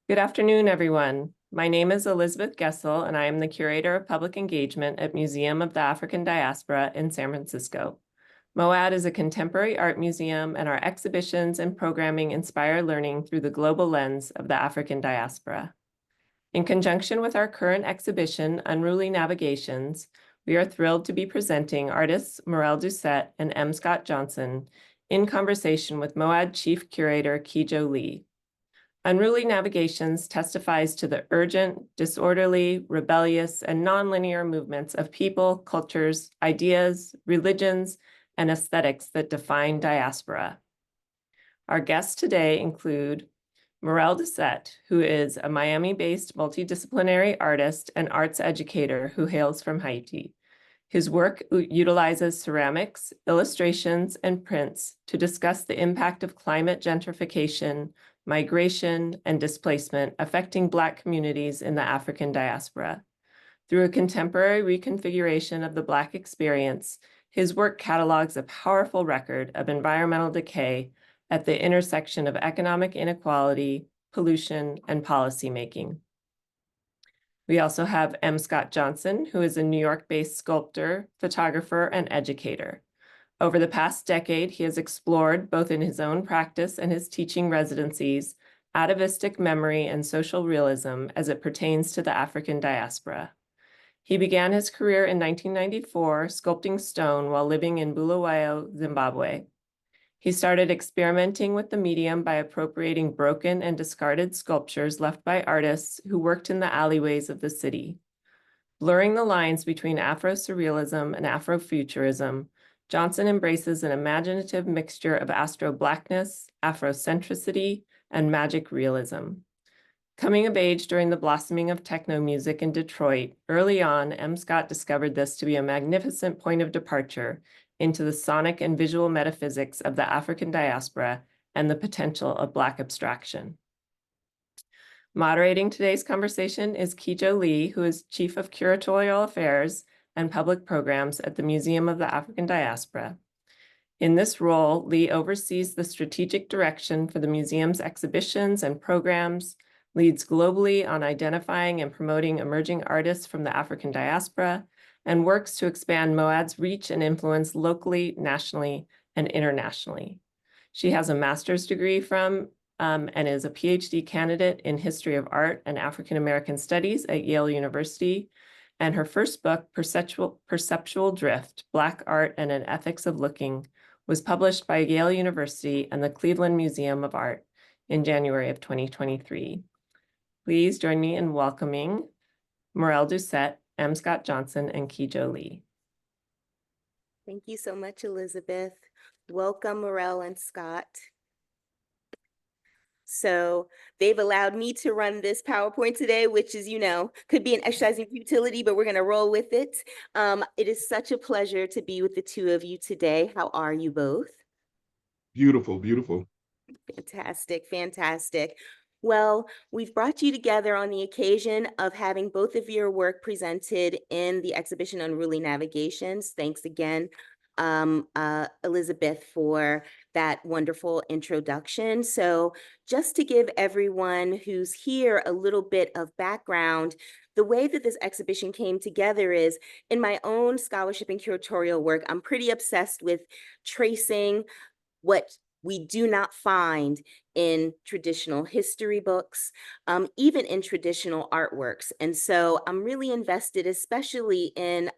Good afternoon, everyone. My name is Elizabeth Gessel, and I am the Curator of Public Engagement at Museum of the African Diaspora in San Francisco. MoAD is a contemporary art museum, and our exhibitions and programming inspire learning through the global lens of the African diaspora. In conjunction with our current exhibition, Unruly Navigations, we are thrilled to be presenting artists Morel Doucet and M. Scott Johnson in conversation with MoAD Chief Curator Kijo Lee. Unruly Navigations testifies to the urgent, disorderly, rebellious, and nonlinear movements of people, cultures, ideas, religions, and aesthetics that define diaspora. Our guests today include Morel Doucet, who is a Miami-based multidisciplinary artist and arts educator who hails from Haiti. His work utilizes ceramics, illustrations, and prints to discuss the impact of climate gentrification, migration, and displacement affecting Black communities in the African diaspora. Through a contemporary reconfiguration of the Black experience, his work catalogs a powerful record of environmental decay at the intersection of economic inequality, pollution, and policymaking. We also have M. Scott Johnson, who is a New York-based sculptor, photographer, and educator. Over the past decade, he has explored, both in his own practice and his teaching residencies, atavistic memory and social realism as it pertains to the African diaspora. He began his career in 1994 sculpting stone while living in Bulawayo, Zimbabwe. He started experimenting with the medium by appropriating broken and discarded sculptures left by artists who worked in the alleyways of the city. Blurring the lines between Afro-surrealism and Afrofuturism, Johnson embraces an imaginative mixture of Astro-Blackness, Afrocentricity, and magic realism. Coming of age during the blossoming of techno music in Detroit, early on, M. Scott discovered this to be a magnificent point of departure into the sonic and visual metaphysics of the African diaspora and the potential of Black abstraction. Moderating today's conversation is Kijo Lee, who is Chief of Curatorial Affairs and Public Programs at the Museum of the African Diaspora. In this role, Lee oversees the strategic direction for the museum's exhibitions and programs, leads globally on identifying and promoting emerging artists from the African diaspora, and works to expand MoAD's reach and influence locally, nationally, and internationally. She has a master's degree from and is a PhD candidate in History of Art and African American Studies at Yale University. And her first book, Perceptual Drift, Black Art and an Ethics of Looking, was published by Yale University and the Cleveland Museum of Art in January of 2023. Please join me in welcoming Morel Doucet, M. Scott Johnson, and Kijo Lee. Thank you so much, Elizabeth. Welcome, Morel and Scott. So they've allowed me to run this PowerPoint today, which is, could be an exercise in futility, but we're going to roll with it. It is such a pleasure to be with the two of you today. How are you both? Beautiful, beautiful. Fantastic, fantastic. Well, we've brought you together on the occasion of having both of your work presented in the exhibition Unruly Navigations. Thanks again, Elizabeth, for that wonderful introduction. So just to give everyone who's here a little bit of background, the way that this exhibition came together is in my own scholarship and curatorial work, I'm pretty obsessed with tracing what we do not find in traditional history books, even in traditional artworks. And so I'm really invested, especially in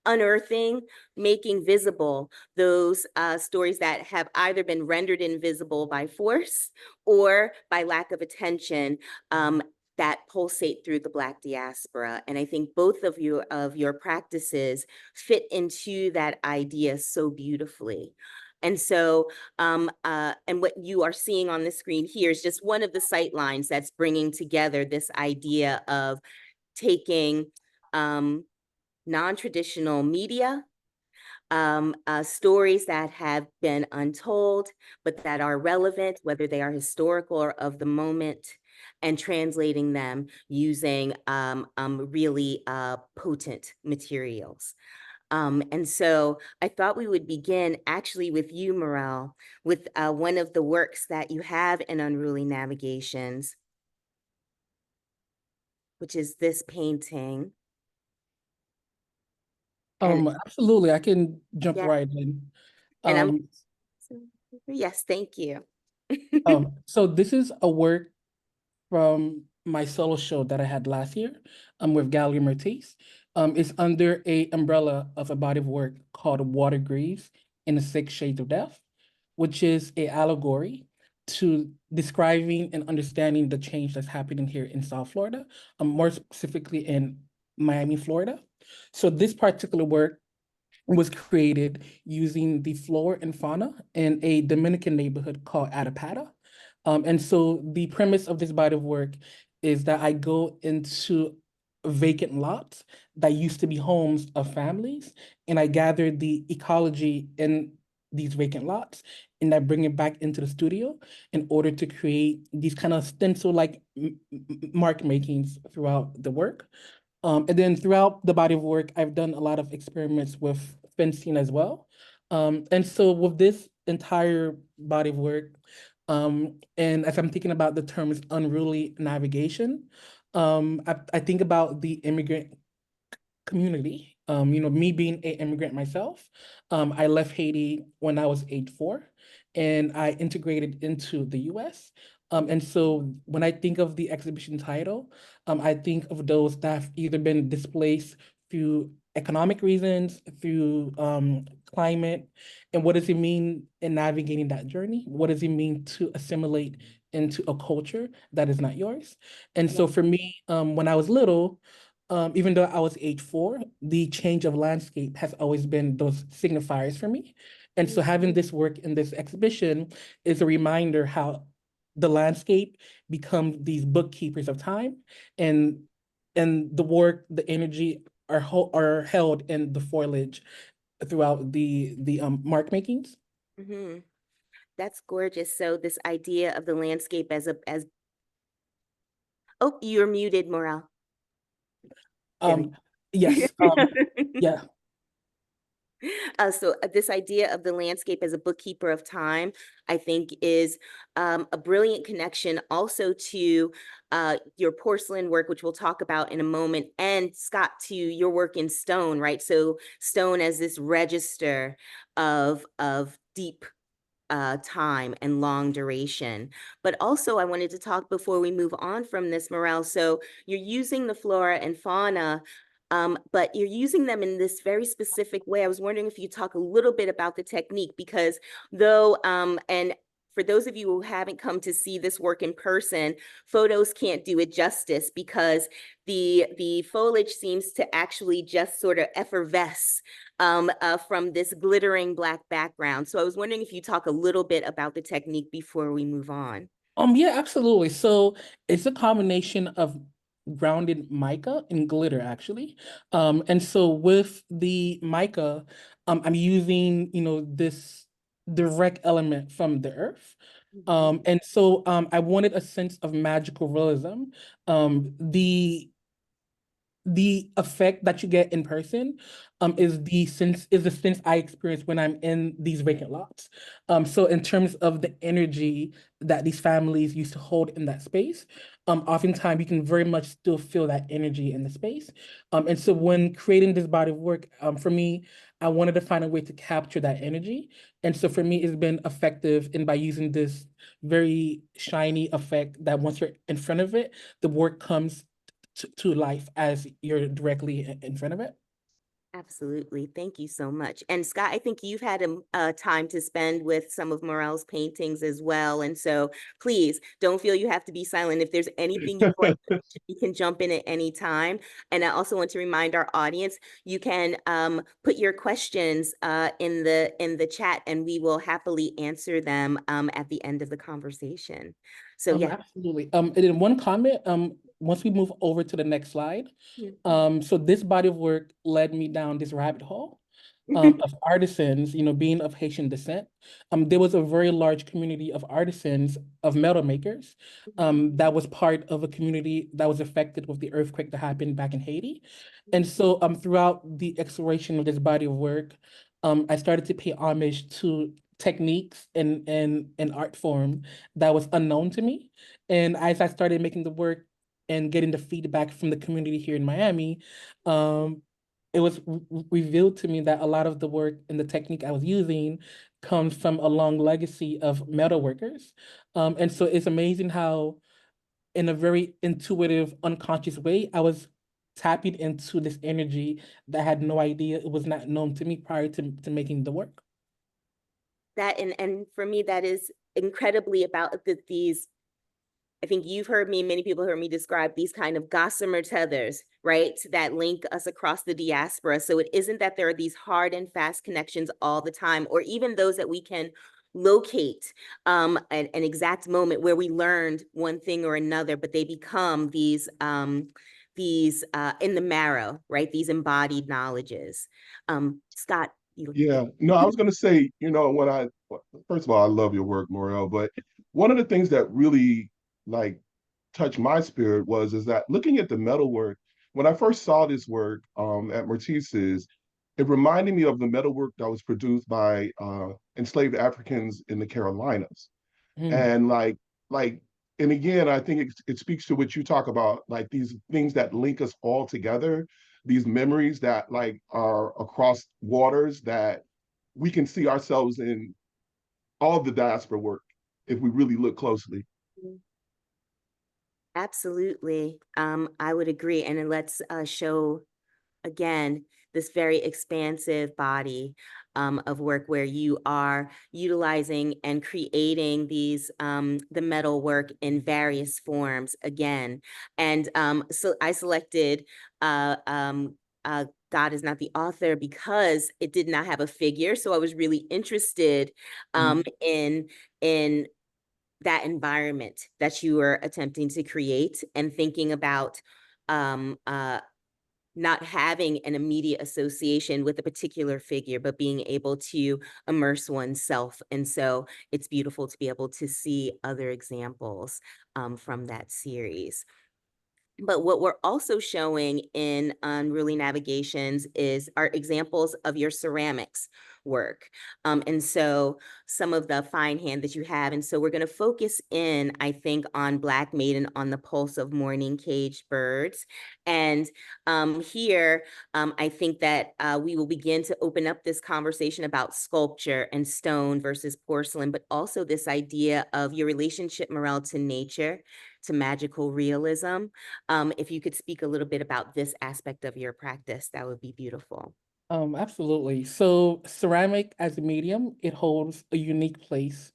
unearthing, making visible those stories that have either been rendered invisible by force or by lack of attention that pulsate through the Black diaspora. And I think both of your practices fit into that idea so beautifully. And so, and what you are seeing on the screen here is just one of the sight lines that's bringing together this idea of taking non-traditional media, stories that have been untold, but that are relevant, whether they are historical or of the moment, and translating them using really potent materials. And so I thought we would begin actually with you, Morel, with one of the works that you have in Unruly Navigations. which is this painting. And Absolutely, I can jump yeah, right in. and I'm, Um, yes, thank you. so this is a work from my solo show that I had last year, with Gallery Mertis. It's under a umbrella of a body of work called Water Grieves in the Six Shades of Death, which is a allegory to describing and understanding the change that's happening here in South Florida, more specifically in Miami, Florida. So this particular work was created using the flora and fauna in a Dominican neighborhood called Atapata. And so the premise of this body of work is that I go into vacant lots that used to be homes of families, and I gather the ecology in these vacant lots, and I bring it back into the studio in order to create these kind of stencil-like mark makings throughout the work. And then throughout the body of work, I've done a lot of experiments with fencing as well. And so with this entire body of work, and as I'm thinking about the terms unruly navigation, I think about the immigrant community. Me being an immigrant myself, I left Haiti when I was age 4, and I integrated into the US. And so when I think of the exhibition title, I think of those that have either been displaced through economic reasons, through climate, and what does it mean in navigating that journey? What does it mean to assimilate into a culture that is not yours? And so for me, when I was little, even though I was age 4, the change of landscape has always been those signifiers for me. And so having this work in this exhibition is a reminder how the landscape becomes these bookkeepers of time, and the work, the energy are held in the foliage throughout the mark makings. Mhm. That's gorgeous. So this idea of the landscape as oh, you're muted, Morel. There we Yes, yeah. This idea of the landscape as a bookkeeper of time, I think, is a brilliant connection also to your porcelain work, which we'll talk about in a moment, and Scott, to your work in stone, right? So stone as this register of deep time and long duration. But also I wanted to talk before we move on from this, Morel. So you're using the flora and fauna, but you're using them in this very specific way. I was wondering if you talk a little bit about the technique, because though, and for those of you who haven't come to see this work in person, photos can't do it justice, because the foliage seems to actually just sort of effervesce from this glittering Black background. So I was wondering if you talk a little bit about the technique before we move on. Yeah, absolutely. So it's a combination of grounded mica and glitter, actually. And so with the mica, I'm using, this direct element from the earth. And so I wanted a sense of magical realism. The effect that you get in person is the sense I experience when I'm in these vacant lots. So in terms of the energy that these families used to hold in that space, oftentimes you can very much still feel that energy in the space. And so when creating this body of work, for me, I wanted to find a way to capture that energy. And so for me, it's been effective in by using this very shiny effect that once you're in front of it, the work comes to life as you're directly in front of it. Absolutely. Thank you so much. And Scott, I think you've had a time to spend with some of Morel's paintings as well. And so please don't feel you have to be silent. If there's anything you'd like to mention, you can jump in at any time. And I also want to remind our audience, you can put your questions in the chat, and we will happily answer them at the end of the conversation. So yeah. Absolutely. And then one comment, once we move over to the next slide, so this body of work led me down this rabbit hole of artisans, being of Haitian descent. There was a very large community of artisans, of metal makers, that was part of a community that was affected with the earthquake that happened back in Haiti. And so throughout the exploration of this body of work, I started to pay homage to techniques and art form that was unknown to me. And as I started making the work, and getting the feedback from the community here in Miami, it was revealed to me that a lot of the work and the technique I was using comes from a long legacy of metal workers. And so it's amazing how, in a very intuitive, unconscious way, I was tapping into this energy that I had no idea it was not known to me prior to making the work. That and for me, that is incredibly about these. I think you've heard me, many people heard me describe these kind of gossamer tethers, right? That link us across the diaspora. So it isn't that there are these hard and fast connections all the time, or even those that we can locate an exact moment where we learned one thing or another, but they become these in the marrow, right? These embodied knowledges. Scott, Yeah, no, I was going to say, first of all, I love your work, Morel, but one of the things that really like touched my spirit is that looking at the metalwork, when I first saw this work at Matisse's, it reminded me of the metalwork that was produced by enslaved Africans in the Carolinas. Mm. And like, and again, I think it speaks to what you talk about, like these things that link us all together, these memories that like are across waters that we can see ourselves in all the diaspora work if we really look closely. Absolutely. I would agree. And then let's show again this very expansive body of work where you are utilizing and creating these the metal work in various forms again. And so I selected God is not the author because it did not have a figure. So I was really interested in that environment that you were attempting to create and thinking about not having an immediate association with a particular figure, but being able to immerse oneself. And so it's beautiful to be able to see other examples from that series. But what we're also showing in Unruly Navigations are examples of your ceramics work. And so some of the fine hand that you have. And so we're going to focus in, I think, on Black Maiden on the Pulse of Morning Caged Birds. And here, I think that we will begin to open up this conversation about sculpture and stone versus porcelain, but also this idea of your relationship, Morel, to nature, to magical realism. If you could speak a little bit about this aspect of your practice, that would be beautiful. Absolutely. So ceramic as a medium, it holds a unique place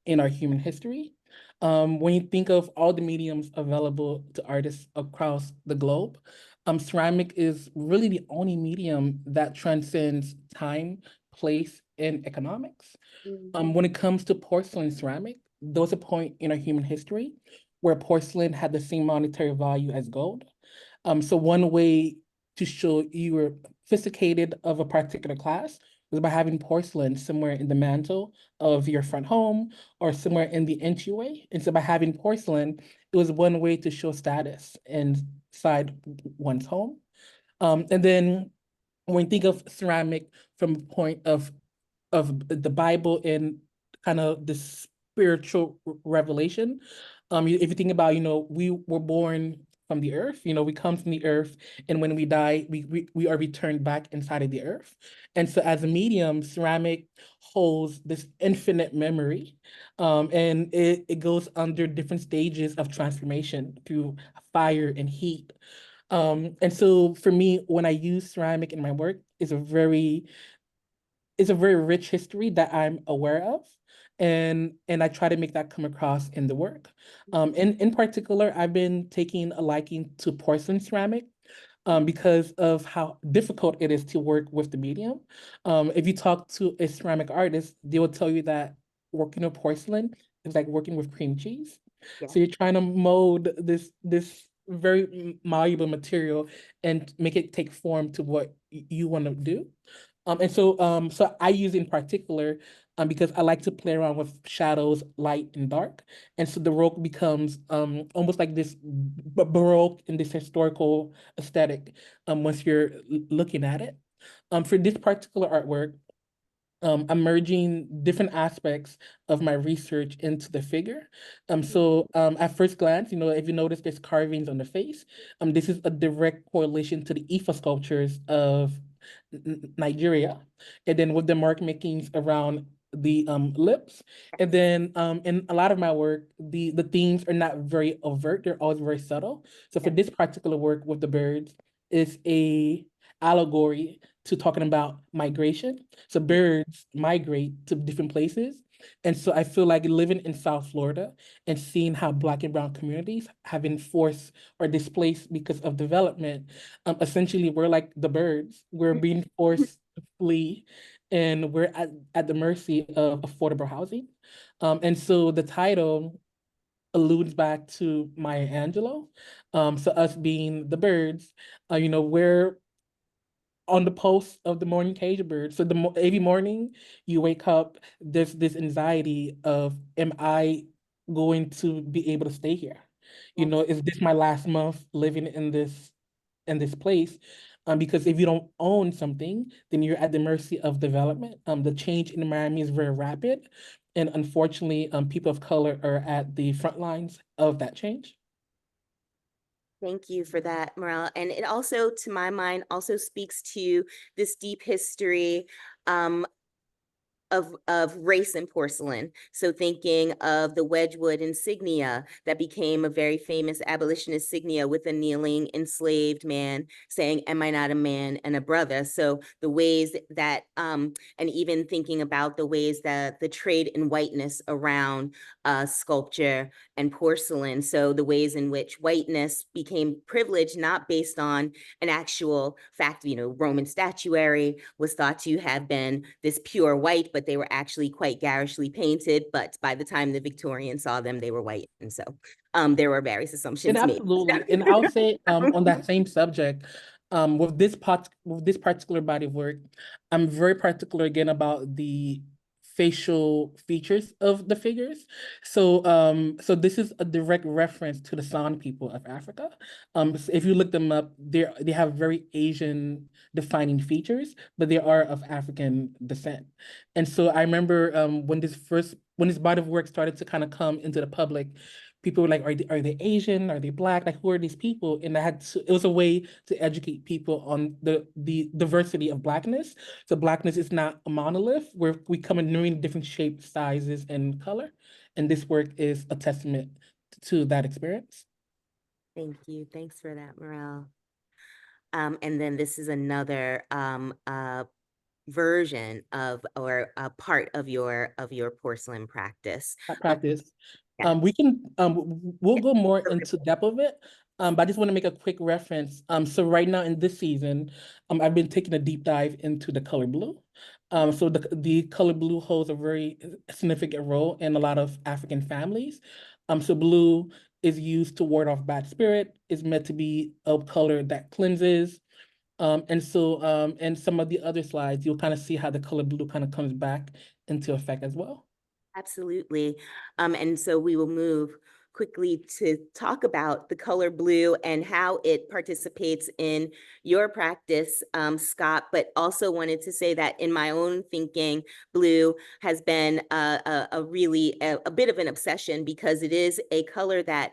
in our human history. When you think of all the mediums available to artists across the globe, ceramic is really the only medium that transcends time, place, and economics. When it comes to porcelain ceramic, there was a point in our human history where porcelain had the same monetary value as gold. So one way to show you were sophisticated of a particular class was by having porcelain somewhere in the mantle of your front home or somewhere in the entryway. And so by having porcelain, it was one way to show status inside one's home. And then when you think of ceramic from a point of the Bible and kind of the spiritual revelation. If you think about, we were born from the earth, we come from the earth, and when we die, we are returned back inside of the earth. And so as a medium, ceramic holds this infinite memory, and it goes under different stages of transformation through fire and heat. And so for me, when I use ceramic in my work, it's a very rich history that I'm aware of. And I try to make that come across in the work. In particular, I've been taking a liking to porcelain ceramic because of how difficult it is to work with the medium. If you talk to a ceramic artist, they will tell you that working with porcelain is like working with cream cheese. Yeah. So you're trying to mold this very malleable material and make it take form to what you want to do. So I use in particular because I like to play around with shadows, light and dark. And so the rope becomes almost like this baroque and this historical aesthetic once you're looking at it. For this particular artwork, I'm merging different aspects of my research into the figure. So at first glance, if you notice there's carvings on the face, this is a direct correlation to the Ifa sculptures of Nigeria, and then with the mark makings around the lips. And then in a lot of my work, the themes are not very overt, they're always very subtle. So for this particular work with the birds, is a allegory to talking about migration. So birds migrate to different places. And so I feel like living in South Florida and seeing how Black and Brown communities have been forced or displaced because of development, essentially we're like the birds. We're being forced to flee, and we're at the mercy of affordable housing. And so the title alludes back to Maya Angelou. So us being the birds, we're on the pulse of the morning cage bird. So every morning you wake up, there's this anxiety of, am I going to be able to stay here? Is this my last month living in this place? Because if you don't own something, then you're at the mercy of development. The change in Miami is very rapid, and unfortunately, people of color are at the front lines of that change. Thank you for that, Morel. And it also, to my mind, also speaks to this deep history of race and porcelain. So thinking of the Wedgwood insignia that became a very famous abolitionist insignia with a kneeling enslaved man saying, am I not a man and a brother? So the ways that, and even thinking about the ways that the trade in whiteness around sculpture and porcelain. So the ways in which whiteness became privileged, not based on an actual fact, Roman statuary was thought to have been this pure white, but they were actually quite garishly painted. But by the time the Victorians saw them, they were white. And so there were various And assumptions made. absolutely, and I'll say on that same subject, with this particular body of work, I'm very particular again about the facial features of the figures. So this is a direct reference to the San people of Africa. So if you look them up, they have very Asian defining features, but they are of African descent. And so I remember when this body of work started to kind of come into the public, people were like, are they Asian? Are they Black? Like, who are these people? And it was a way to educate people on the diversity of Blackness. So Blackness is not a monolith, where we come in many different shapes, sizes, and color. And this work is a testament to that experience. Thank you. Thanks for that, Morel. And then this is another version of, or a part of your porcelain practice. Practice. Yes. We'll go more into depth of it. But I just want to make a quick reference. So right now in this season, I've been taking a deep dive into the color blue. So the color blue holds a very significant role in a lot of African families. So blue is used to ward off bad spirit. It's meant to be a color that cleanses. And so in some of the other slides, you'll kind of see how the color blue kind of comes back into effect as well. Absolutely. And so we will move quickly to talk about the color blue and how it participates in your practice, Scott, but also wanted to say that in my own thinking, blue has been a really a bit of an obsession, because it is a color that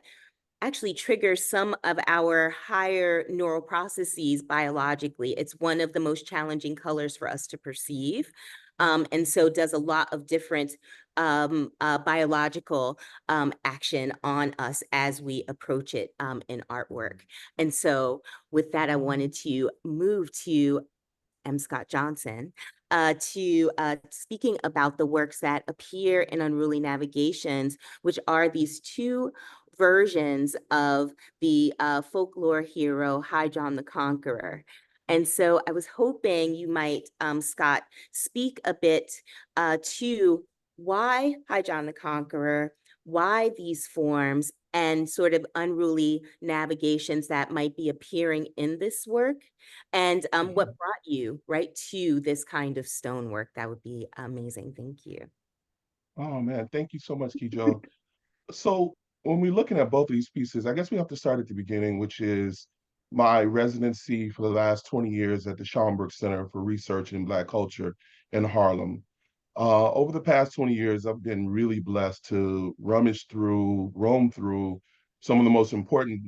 actually triggers some of our higher neural processes biologically. It's one of the most challenging colors for us to perceive. And so does a lot of different biological action on us as we approach it in artwork. And so with that, I wanted to move to M. Scott Johnson to speaking about the works that appear in Unruly Navigations, which are these two versions of the folklore hero High John the Conqueror. And so I was hoping you might, Scott, speak a bit to why High John the Conqueror, why these forms, and sort of unruly navigations that might be appearing in this work, and what brought you right to this kind of stonework. That would be amazing. Thank you. Oh man, thank you so much, Kijo. So when we're looking at both of these pieces, I guess we have to start at the beginning, which is my residency for the last 20 years at the Schomburg Center for Research in Black Culture in Harlem. Over the past 20 years, I've been really blessed to roam through some of the most important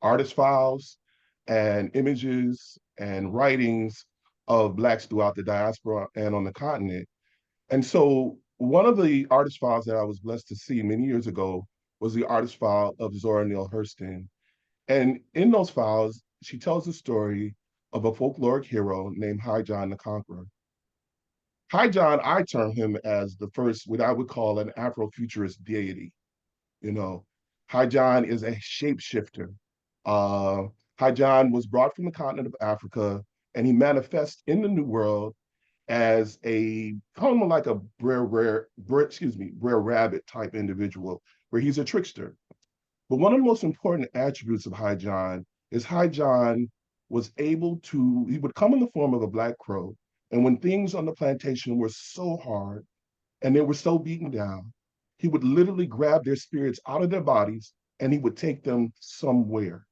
artist files and images and writings of Blacks throughout the diaspora and on the continent. And so one of the artist files that I was blessed to see many years ago was the artist file of Zora Neale Hurston. And in those files, she tells the story of a folkloric hero named High John the Conqueror. High John, I term him as the first, what I would call an Afrofuturist deity. You know, High John is a shapeshifter. Uh, High John was brought from the continent of Africa, and he manifests in the New World as a kind of like a Brer Rabbit type individual, where he's a trickster. But one of the most important attributes of High John is High John was able to, he would come in the form of a black crow. And when things on the plantation were so hard and they were so beaten down, he would literally grab their spirits out of their bodies and he would take them somewhere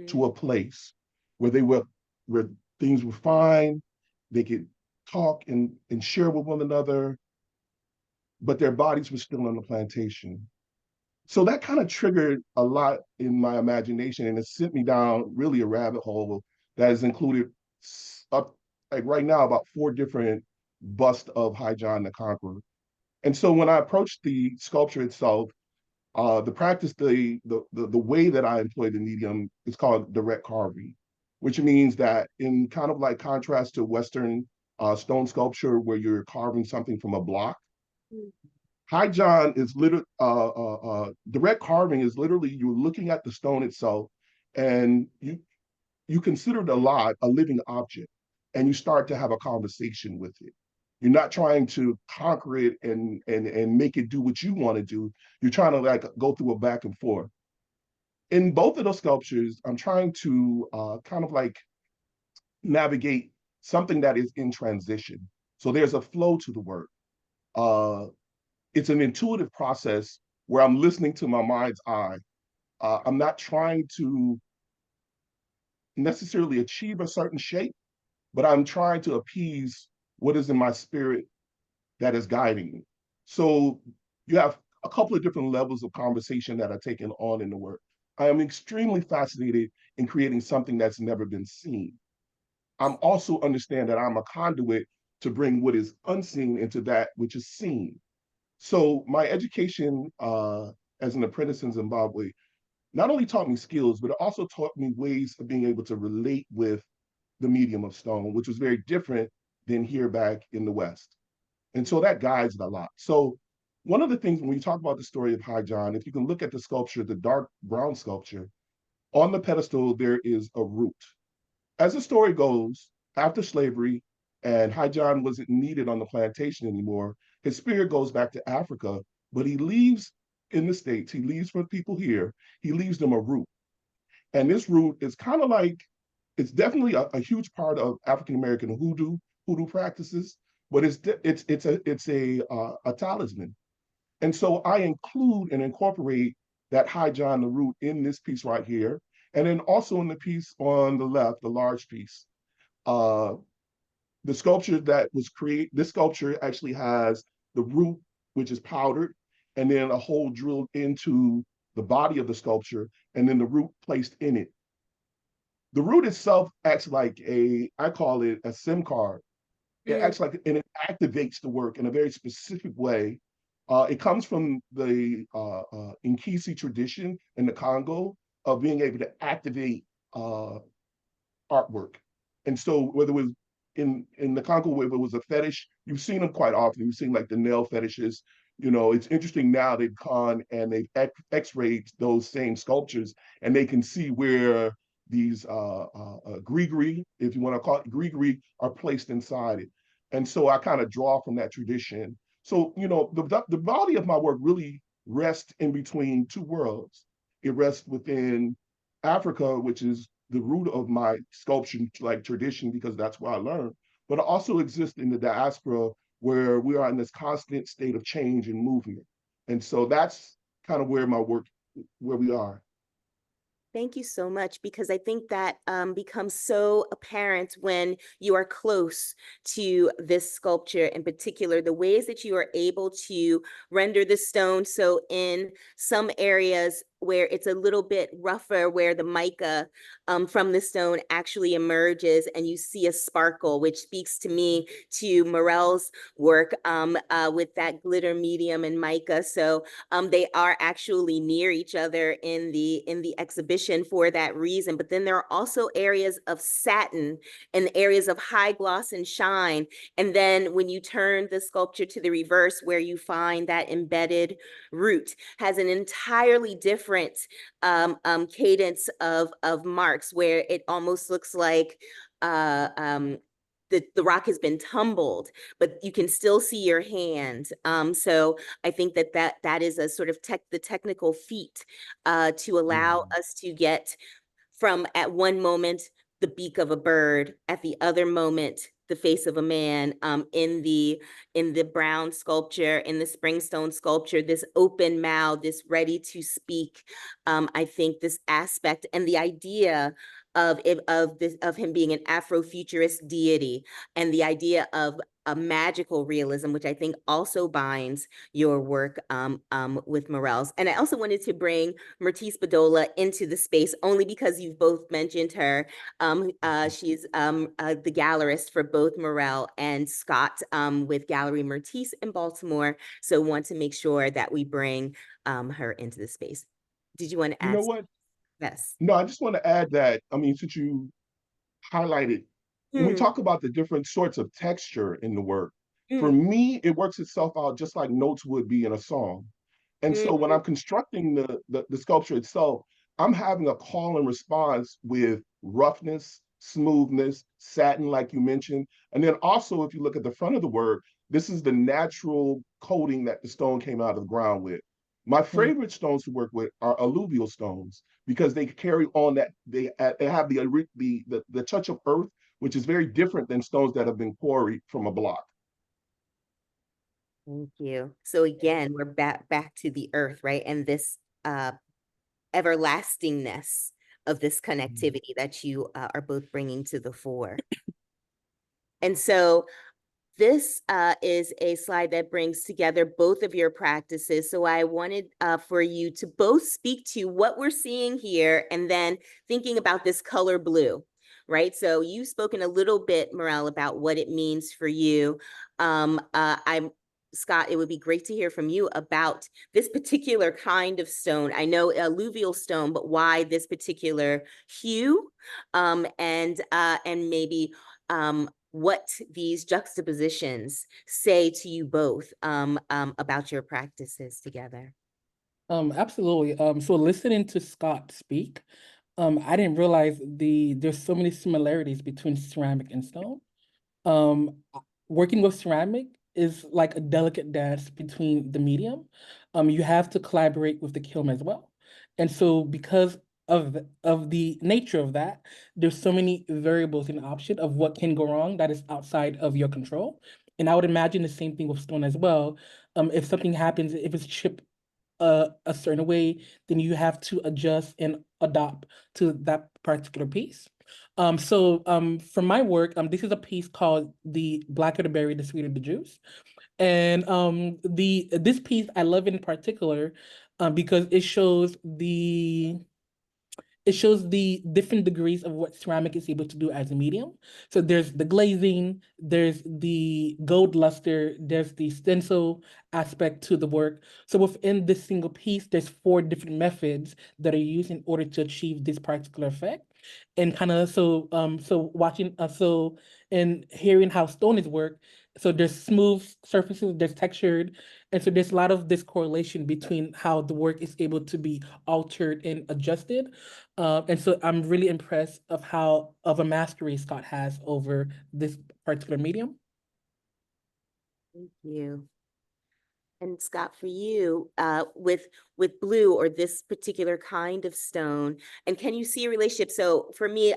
to a place where where things were fine, they could talk and share with one another, but their bodies were still on the plantation. So that kind of triggered a lot in my imagination, and it sent me down really a rabbit hole that has included up like right now about 4 different busts of High John the Conqueror. And so when I approached the sculpture itself, the way that I employ the medium is called direct carving, which means that in kind of like contrast to Western stone sculpture where you're carving something from a block, High John is literally direct carving is literally you're looking at the stone itself, and you consider it a living object, and you start to have a conversation with it. You're not trying to conquer it and make it do what you want to do. You're trying to like go through a back and forth. In both of those sculptures, I'm trying to kind of like navigate something that is in transition. So there's a flow to the work. Uh, it's an intuitive process where I'm listening to my mind's eye. I'm not trying to necessarily achieve a certain shape, but I'm trying to appease what is in my spirit that is guiding me. So you have a couple of different levels of conversation that are taken on in the work. I am extremely fascinated in creating something that's never been seen. I'm also understand that I'm a conduit to bring what is unseen into that which is seen. So my education as an apprentice in Zimbabwe not only taught me skills, but it also taught me ways of being able to relate with the medium of stone, which was very different than here back in the West. And so that guides it a lot. So one of the things when we talk about the story of High John, if you can look at the sculpture, the dark brown sculpture, on the pedestal, there is a root. As the story goes, after slavery and High John wasn't needed on the plantation anymore, his spirit goes back to Africa, but he leaves in the States, he leaves for people here, he leaves them a root. And this root is kind of like, it's definitely a huge part of African American hoodoo practices, but it's a talisman. And so I include and incorporate that High John the root in this piece right here, and then also in the piece on the left, the large piece. Uh, the sculpture that was created, this sculpture actually has the root, which is powdered, and then a hole drilled into the body of the sculpture, and then the root placed in it. The root itself acts like I call it a SIM card. It acts like, and it activates the work in a very specific way. It comes from the Nkisi tradition in the Congo of being able to activate artwork. And so whether it was in the Congo, whether it was a fetish, you've seen them quite often. You've seen like the nail fetishes. You know, it's interesting now they've gone and they've x-rayed those same sculptures and they can see where these grigri, if you want to call it grigri, are placed inside it. And so I kind of draw from that tradition. So, you know, the body of my work really rests in between two worlds. It rests within Africa, which is the root of my sculpture like tradition because that's where I learned, but it also exists in the diaspora where we are in this constant state of change and movement. And so that's kind of where my work, where we are. Thank you so much, because I think that becomes so apparent when you are close to this sculpture in particular, the ways that you are able to render the stone. So in some areas where it's a little bit rougher, where the mica from the stone actually emerges and you see a sparkle, which speaks to me to Morel's work with that glitter medium and mica. So they are actually near each other in the exhibition for that reason. But then there are also areas of satin and areas of high gloss and shine. And then when you turn the sculpture to the reverse, where you find that embedded root has an entirely different cadence of marks, where it almost looks like the rock has been tumbled, but you can still see your hand. So I think that is a sort of the technical feat to allow us to get from, at one moment, the beak of a bird, at the other moment, the face of a man, in the brown sculpture, in the springstone sculpture, this open mouth, this ready to speak. I think this aspect and the idea of him being an Afrofuturist deity, and the idea of a magical realism, which I think also binds your work with Morel's. And I also wanted to bring Mertice Bedolla into the space, only because you've both mentioned her. She's the gallerist for both Morel and Scott with Gallery Mertice in Baltimore. So want to make sure that we bring her into the space. Did you want to You add? know what? Yes. No, I just want to add that, I mean, since you highlighted, when we Mm, talk about the different sorts of texture in the work, for mm, me, it works itself out just like notes would be in a song. And so when mm, I'm constructing the sculpture itself, I'm having a call and response with roughness, smoothness, satin, like you mentioned. And then also, if you look at the front of the work, this is the natural coating that the stone came out of the ground with. My Mm. favorite stones to work with are alluvial stones because they carry on that they have the touch of earth, which is very different than stones that have been quarried from a block. thank you. So again, we're back to the earth, right? And this everlastingness of this connectivity that you are both bringing to the fore. And so this is a slide that brings together both of your practices. So I wanted for you to both speak to what we're seeing here, and then thinking about this color blue, right? So you've spoken a little bit, Morel, about what it means for you. Scott, it would be great to hear from you about this particular kind of stone. I know alluvial stone, but why this particular hue, and maybe what these juxtapositions say to you both about your practices together. Absolutely. So listening to Scott speak, I didn't realize there's so many similarities between ceramic and stone. Um, Working with ceramic is like a delicate dance between the medium. You have to collaborate with the kiln as well. And so because of the nature of that, there's so many variables in option of what can go wrong that is outside of your control. And I would imagine the same thing with stone as well. If something happens, if it's chipped a certain way, then you have to adjust and adopt to that particular piece. For my work, this is a piece called "The Blacker the Berry, the Sweeter the Juice," and this piece I love in particular because it shows the different degrees of what ceramic is able to do as a medium. So there's the glazing, there's the gold luster, there's the stencil aspect to the work. So within this single piece, there's 4 different methods that are used in order to achieve this particular effect. And kind of so watching and hearing how stone is worked. So there's smooth surfaces, there's textured, and so there's a lot of this correlation between how the work is able to be altered and adjusted. And so I'm really impressed of how of a mastery Scott has over this particular medium. Thank you. And Scott, for you, with blue or this particular kind of stone, and can you see a relationship? So for me,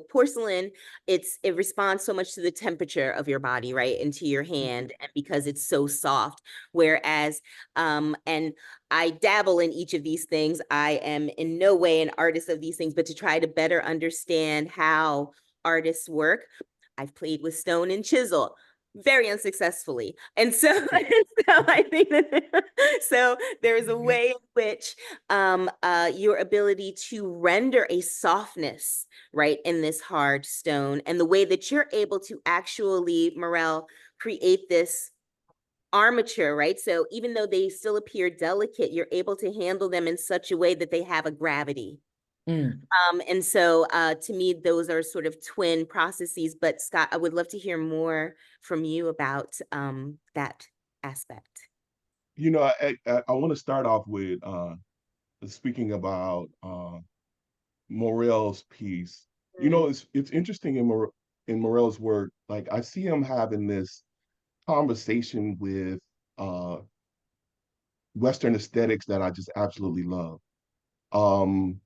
porcelain, it responds so much to the temperature of your body, right, and to your hand, and because it's so soft. Whereas, and I dabble in each of these things. I am in no way an artist of these things, but to try to better understand how artists work, I've played with stone and chisel very unsuccessfully. And so, I think that so there's a way in which your ability to render a softness, right, in this hard stone, and the way that you're able to actually, Morel, create this armature, right? So even though they still appear delicate, you're able to handle them in such a way that they have a gravity. And so to me, those are sort of twin processes. But Scott, I would love to hear more from you about that aspect. You know, I want to start off with speaking about Morel's piece. You know, it's interesting in Morel's work. Like I see him having this conversation with Western aesthetics that I just absolutely love. Um,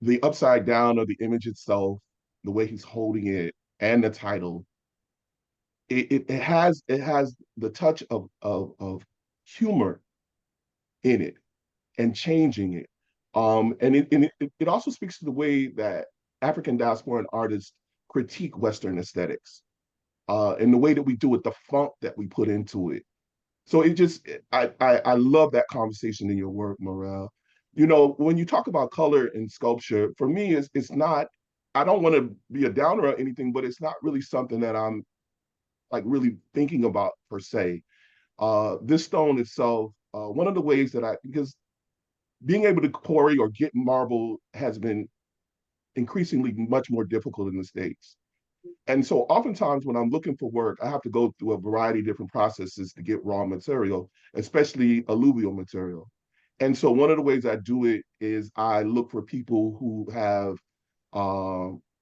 the upside down of the image itself, the way he's holding it, and the title, it has the touch of humor in it and changing it. And it also speaks to the way that African diasporan artists critique Western aesthetics, and the way that we do it, the funk that we put into it. So I love that conversation in your work, Morel. You know, when you talk about color in sculpture, for me, it's not, I don't want to be a downer or anything, but it's not really something that I'm like really thinking about per se. This stone itself, one of the ways that because being able to quarry or get marble has been increasingly much more difficult in the States. And so oftentimes when I'm looking for work, I have to go through a variety of different processes to get raw material, especially alluvial material. And so one of the ways I do it is I look for people who have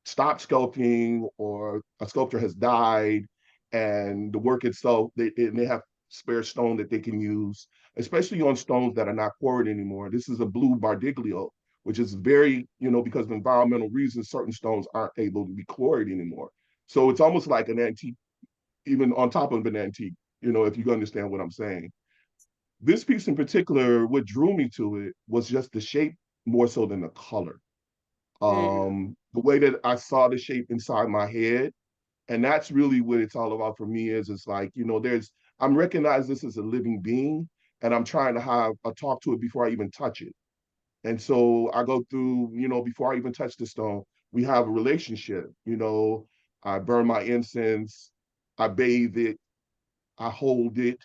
stopped sculpting, or a sculptor has died and the work itself, they have spare stone that they can use, especially on stones that are not quarried anymore. This is a blue Bardiglio, which is very, because of environmental reasons, certain stones aren't able to be quarried anymore. So it's almost like an antique, even on top of an antique, if you understand what I'm saying. This piece in particular, what drew me to it was just the shape more so than the color. The way that I saw the shape inside my head. And that's really what it's all about for me is it's like, I'm recognizing this as a living being, and I'm trying to have a talk to it before I even touch it. And so I go through, before I even touch the stone, we have a relationship. I burn my incense, I bathe it, I hold it,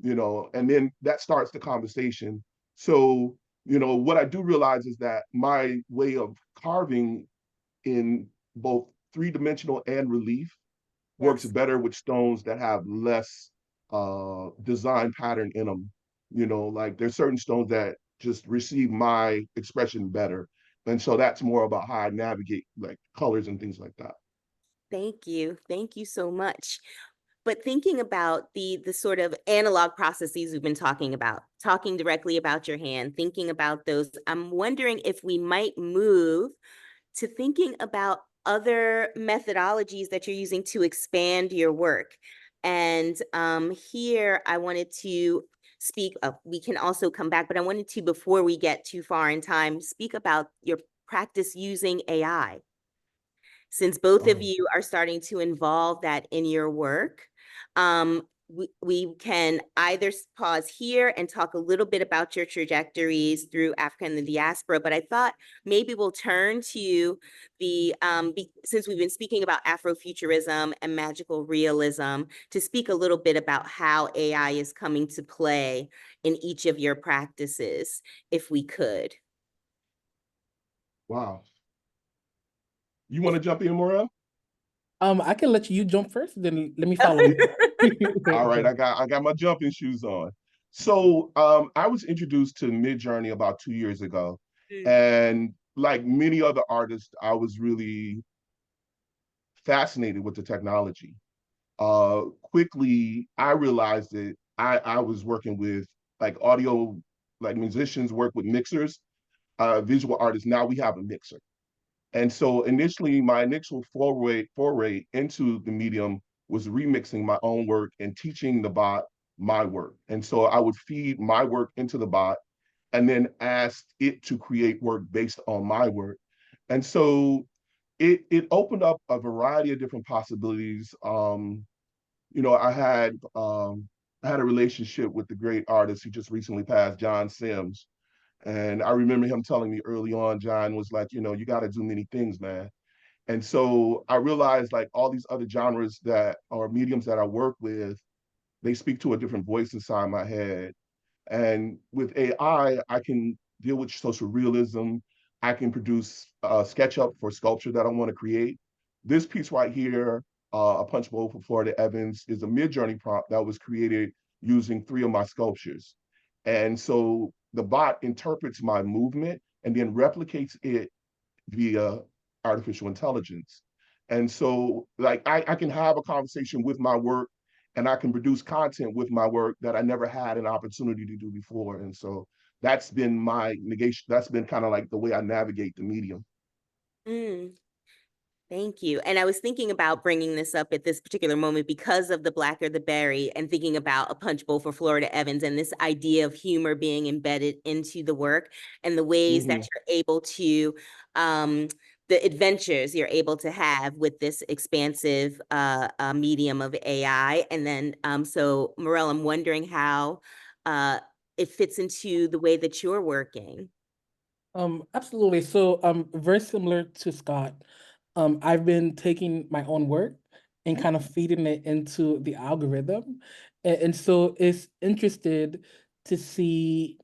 and then that starts the conversation. So, what I do realize is that my way of carving in both three-dimensional and relief works Yes. better with stones that have less design pattern in them. Like there's certain stones that just receive my expression better. And so that's more about how I navigate like colors and things like that. Thank you. Thank you so much. But thinking about the sort of analog processes we've been talking about, talking directly about your hand, thinking about those, I'm wondering if we might move to thinking about other methodologies that you're using to expand your work. And here I wanted to speak, we can also come back, but I wanted to, before we get too far in time, speak about your practice using AI. Since both of you are starting to involve that in your work, we can either pause here and talk a little bit about your trajectories through African Diaspora, but I thought maybe we'll turn to since we've been speaking about Afrofuturism and magical realism, to speak a little bit about how AI is coming to play in each of your practices, if we could. Wow. You want to jump in, Morel? I can let you jump first, then let me follow you. All right, I got my jumping shoes on. So I was introduced to Midjourney about 2 years ago. And like many other artists, I was really fascinated with the technology. Quickly, I realized that I was working with like audio, like musicians work with mixers, visual artists. Now we have a mixer. And so initially, my initial foray into the medium was remixing my own work and teaching the bot my work. And so I would feed my work into the bot and then ask it to create work based on my work. And so it opened up a variety of different possibilities. You know, I had a relationship with the great artist who just recently passed, John Sims. And I remember him telling me early on, John was like, you know, you got to do many things, man. And so I realized like all these other genres that or mediums that I work with, they speak to a different voice inside my head. And with I can deal with social realism. I can produce a SketchUp for sculpture that I want to create. This piece right here, a punch bowl for Florida Evans, is a mid-journey prompt that was created using 3 of my sculptures. And so the bot interprets my movement and then replicates it via artificial intelligence. And so like I can have a conversation with my work and I can produce content with my work that I never had an opportunity to do before. And so that's been my negation. That's been kind of like the way I navigate the medium. Mm. Thank you. And I was thinking about bringing this up at this particular moment because of the Blacker the Berry and thinking about a punch bowl for Florida Evans and this idea of humor being embedded into the work and the ways that you're able to, the adventures you're able to have with this expansive medium of AI. And then, so Morel, I'm wondering how it fits into the way that you're working. Absolutely. So, very similar to Scott. I've been taking my own work and kind of feeding it into the algorithm. And so it's interested to see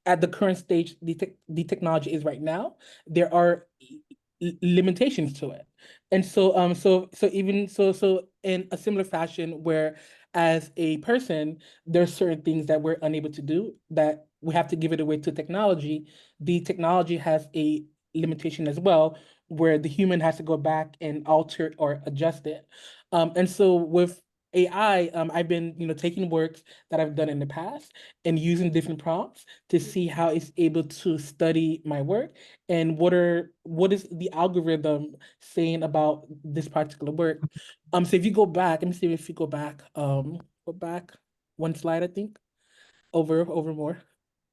at the current stage the technology is right now, there are limitations to it. And so so in a similar fashion where as a person, there's certain things that we're unable to do that we have to give it away to technology. The technology has a limitation as well, where the human has to go back and alter or adjust it. And so with AI, I've been, taking works that I've done in the past and using different prompts to see how it's able to study my work and what is the algorithm saying about this particular work. So if you go back, let me see if you go back one slide, I think, over more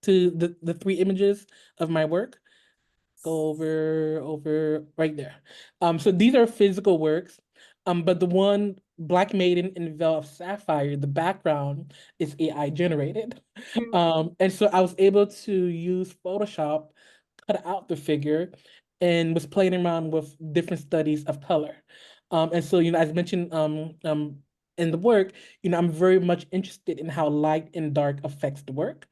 to the 3 images of my work. Go over right there. So these are physical works. But the one Black Maiden in Veil of Sapphire, the background is AI generated. And so I was able to use Photoshop, cut out the figure, and was playing around with different studies of color. And so, as mentioned in the work, I'm very much interested in how light and dark affects the work.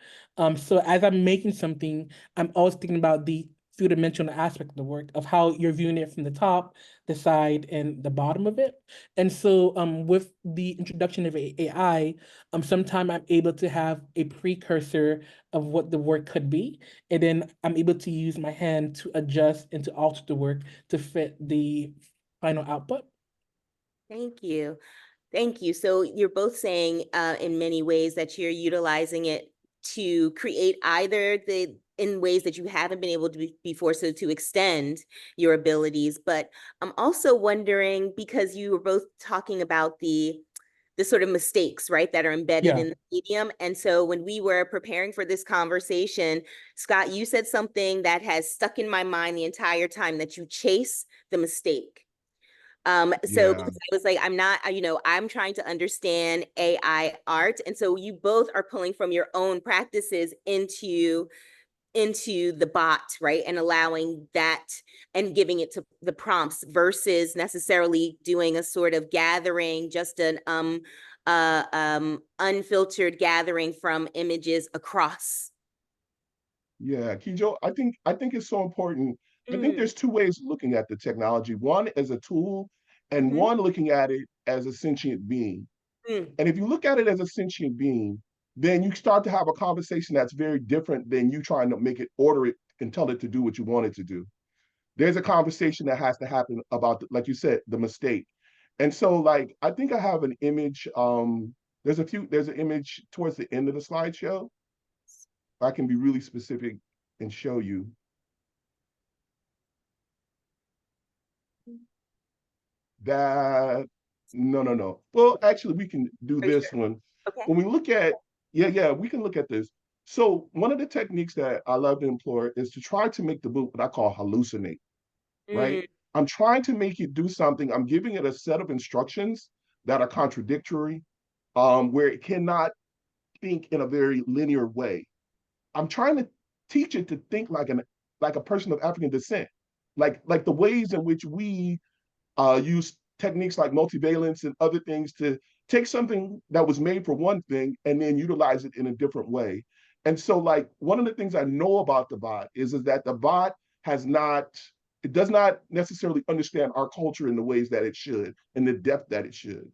So as I'm making something, I'm always thinking about the three-dimensional aspect of the work, of how you're viewing it from the top, the side, and the bottom of it. And so with the introduction of AI, sometimes I'm able to have a precursor of what the work could be. And then I'm able to use my hand to adjust and to alter the work to fit the final output. Thank you. Thank you. So you're both saying in many ways that you're utilizing it to create either in ways that you haven't been able to before, so to extend your abilities. But I'm also wondering, because you were both talking about the sort of mistakes, right, that are embedded Yeah. in the medium. And so when we were preparing for this conversation, Scott, you said something that has stuck in my mind the entire time, that you chase the mistake. So Yeah. because I was like, I'm not, I'm trying to understand AI art. And so you both are pulling from your own practices into the bot, right? And allowing that and giving it to the prompts versus necessarily doing a sort of gathering, just an unfiltered gathering from images across. Yeah, Kijo, I think it's so important. I think Mm, there's 2 ways of looking at the technology. One as a tool, and mhm, one looking at it as a sentient being. mm. And if you look at it as a sentient being, then you start to have a conversation that's very different than you trying to make it, order it, and tell it to do what you want it to do. There's a conversation that has to happen about, like you said, the mistake. And so, like, I think I have an image there's an image towards the end of the slideshow. I can be really specific and show you. That, no. Well, actually, we can do this one. Okay. When we look at, yeah, we can look at this. So one of the techniques that I love to employ is to try to make the book what I call hallucinate, right? I'm trying to make it do something. I'm giving it a set of instructions that are contradictory, where it cannot think in a very linear way. I'm trying to teach it to think like a person of African descent, like the ways in which we use techniques like multivalence and other things to take something that was made for one thing and then utilize it in a different way. And so, like, one of the things I know about the bot is that the bot it does not necessarily understand our culture in the ways that it should, in the depth that it should.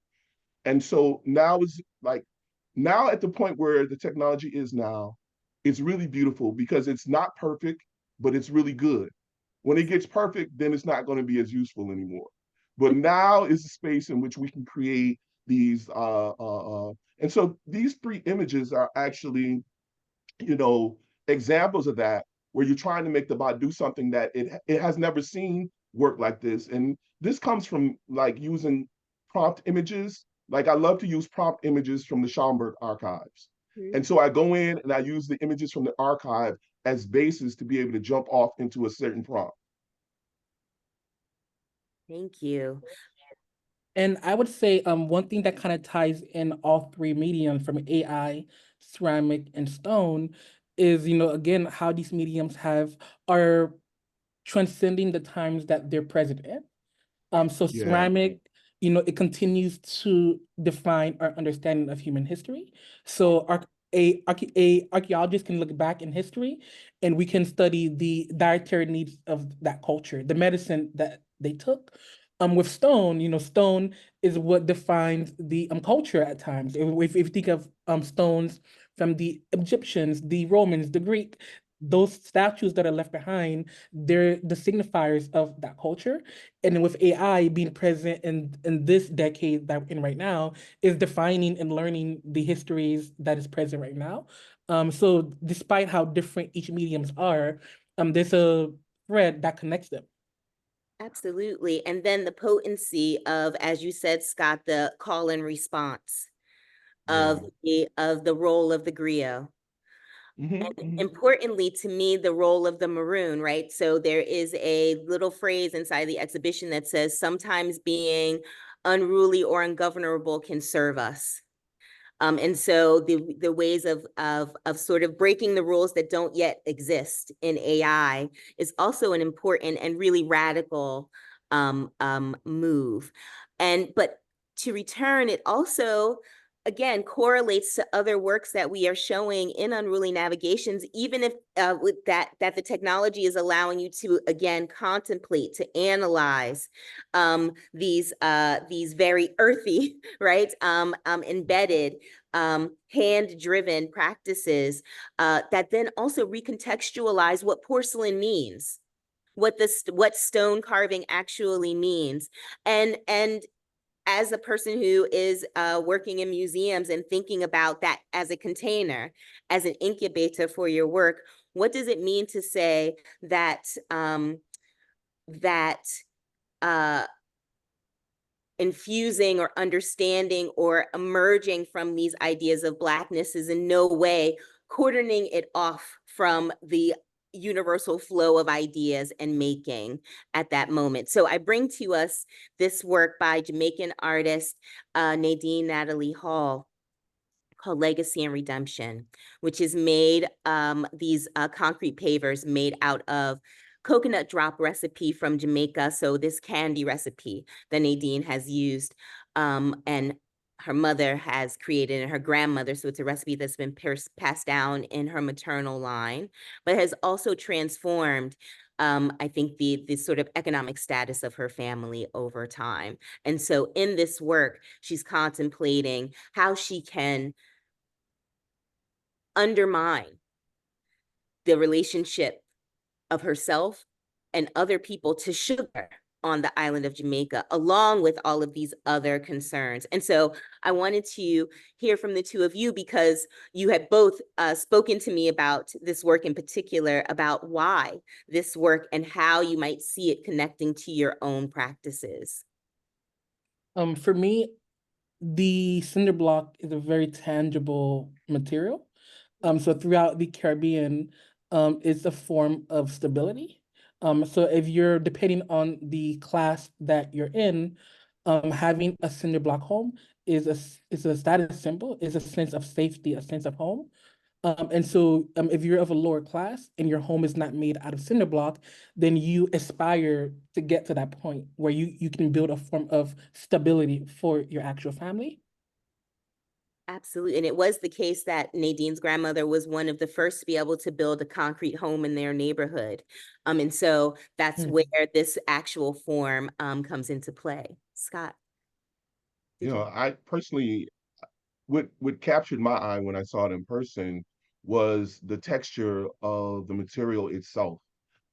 And so now at the point where the technology is now, it's really beautiful because it's not perfect, but it's really good. When it gets perfect, then it's not going to be as useful anymore. But now is the space in which we can create these, and so these three images are actually, examples of that, where you're trying to make the bot do something that it has never seen work like this. And this comes from like using prompt images. Like, I love to use prompt images from the Schomburg archives. And so I go in and I use the images from the archive as basis to be able to jump off into a certain prompt. Thank you. And I would say one thing that kind of ties in all three mediums, from AI, ceramic, and stone, is, again, how these mediums are transcending the times that they're present in. So Yeah. ceramic, it continues to define our understanding of human history. So archaeologist can look back in history and we can study the dietary needs of that culture, the medicine that they took. With stone, stone is what defines the culture at times. If you think of stones from the Egyptians, the Romans, the Greek, those statues that are left behind, they're the signifiers of that culture. And then with AI being present in this decade that we're in right now, is defining and learning the histories that is present right now. So despite how different each mediums are, there's a thread that connects them. Absolutely. And then the potency of, as you said, Scott, the call and response of the role of the griot. And importantly to me, the role of the maroon, right? So there is a little phrase inside the exhibition that says, sometimes being unruly or ungovernable can serve us. And so the ways of sort of breaking the rules that don't yet exist in AI is also an important and really radical move. But to return, it also, again, correlates to other works that we are showing in Unruly Navigations, even if with that the technology is allowing you to, again, contemplate, to analyze these very earthy, right, embedded, hand-driven practices that then also recontextualize what porcelain means, what stone carving actually means, and as a person who is working in museums and thinking about that as a container, as an incubator for your work, what does it mean to say that infusing or understanding or emerging from these ideas of Blackness is in no way cordoning it off from the universal flow of ideas and making at that moment. So I bring to us this work by Jamaican artist Nadine Natalie Hall, called Legacy and Redemption, which is made, these concrete pavers made out of coconut drop recipe from Jamaica. So this candy recipe that Nadine has used, and her mother has created, and her grandmother. So it's a recipe that's been passed down in her maternal line, but has also transformed, I think, the sort of economic status of her family over time. And so in this work, she's contemplating how she can undermine the relationship of herself and other people to sugar, on the island of Jamaica, along with all of these other concerns. And so I wanted to hear from the two of you, because you had both spoken to me about this work in particular, about why this work and how you might see it connecting to your own practices. For me, the cinder block is a very tangible material. So throughout the Caribbean, it's a form of stability. So if you're, depending on the class that you're in, having a cinder block home is a status symbol, is a sense of safety, a sense of home. And so if you're of a lower class and your home is not made out of cinder block, then you aspire to get to that point where you can build a form of stability for your actual family. Absolutely. And it was the case that Nadine's grandmother was one of the first to be able to build a concrete home in their neighborhood. And so that's where this actual form comes into play. Scott. You know, I personally, what captured my eye when I saw it in person was the texture of the material itself.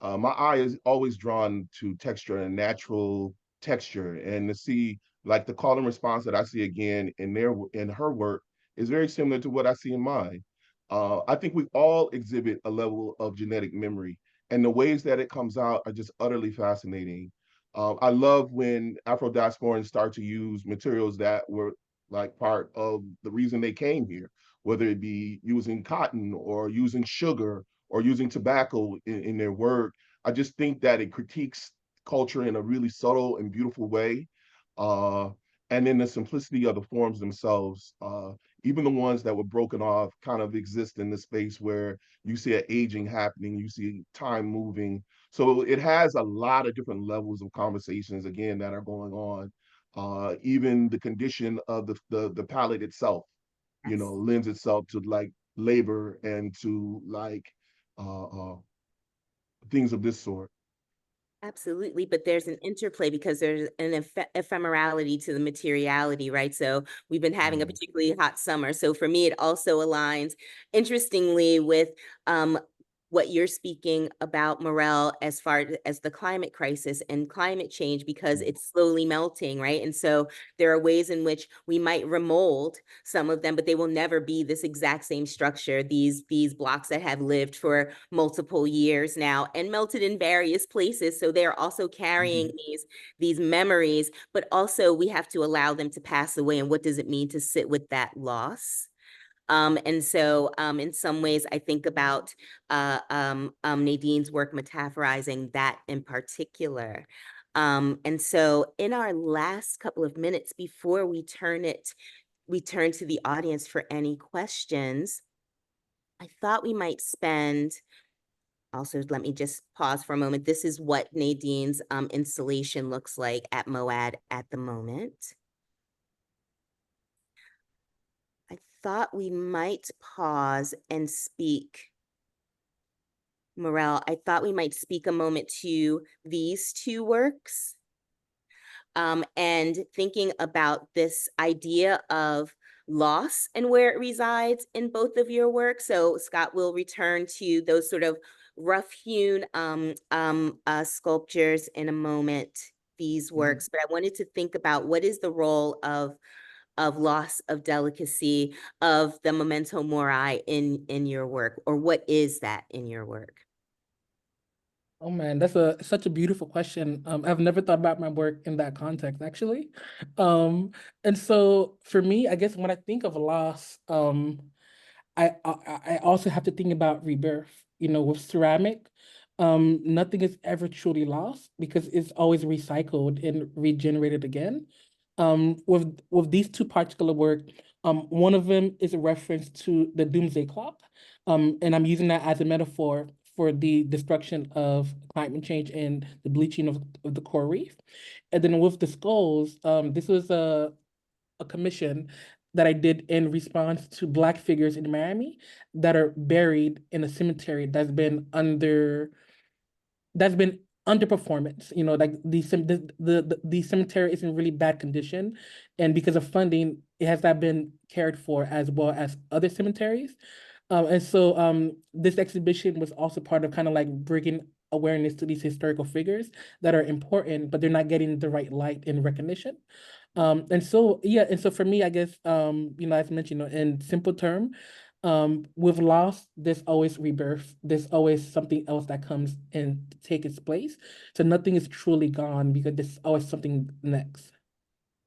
My eye is always drawn to texture and natural texture, and to see like the call and response that I see again in her work is very similar to what I see in mine. I think we all exhibit a level of genetic memory, and the ways that it comes out are just utterly fascinating. I love when Afro diasporans start to use materials that were like part of the reason they came here, whether it be using cotton or using sugar or using tobacco in their work. I just think that it critiques culture in a really subtle and beautiful way. Uh, and then the simplicity of the forms themselves, even the ones that were broken off, kind of exist in the space where you see an aging happening, you see time moving. So it has a lot of different levels of conversations, again, that are going on. Even the condition of the palette itself, you know, lends itself to like labor and to like uh, uh, things of this sort. Absolutely, but there's an interplay because there's an ephemerality to the materiality, right? So we've been having a particularly hot summer. So for me, it also aligns, interestingly, with what you're speaking about, Morel, as far as the climate crisis and climate change, because it's slowly melting, right? And so there are ways in which we might remold some of them, but they will never be this exact same structure. These blocks that have lived for multiple years now and melted in various places. So they're also carrying these memories, but also we have to allow them to pass away. And what does it mean to sit with that loss? And so in some ways, I think about Nadine's work metaphorizing that in particular. And so in our last couple of minutes before we turn to the audience for any questions, I thought we might spend, also let me just pause for a moment. This is what Nadine's installation looks like at MoAD at the moment. I thought we might pause and speak. Morel, I thought we might speak a moment to these two works, and thinking about this idea of loss and where it resides in both of your works. So Scott will return to those sort of rough-hewn sculptures in a moment, these works, but I wanted to think about what is the role of loss, of delicacy, of the memento mori in your work, or what is that in your work? Oh man, that's such a beautiful question. I've never thought about my work in that context, actually. And so for me, I guess when I think of loss, I also have to think about rebirth. You know, with ceramic, nothing is ever truly lost because it's always recycled and regenerated again. With these two particular work, one of them is a reference to the doomsday clock, and I'm using that as a metaphor for the destruction of climate change and the bleaching of the coral reef. And then with the skulls, this was a commission that I did in response to Black figures in Miami that are buried in a cemetery that's been underperformance. You know, like the cemetery is in really bad condition, and because of funding, it has not been cared for as well as other cemeteries. And so this exhibition was also part of kind of like bringing awareness to these historical figures that are important, but they're not getting the right light and recognition. And so, yeah, and so for me, I guess, as mentioned, in simple term, with loss, there's always rebirth. There's always something else that comes and take its place. So nothing is truly gone because there's always something next.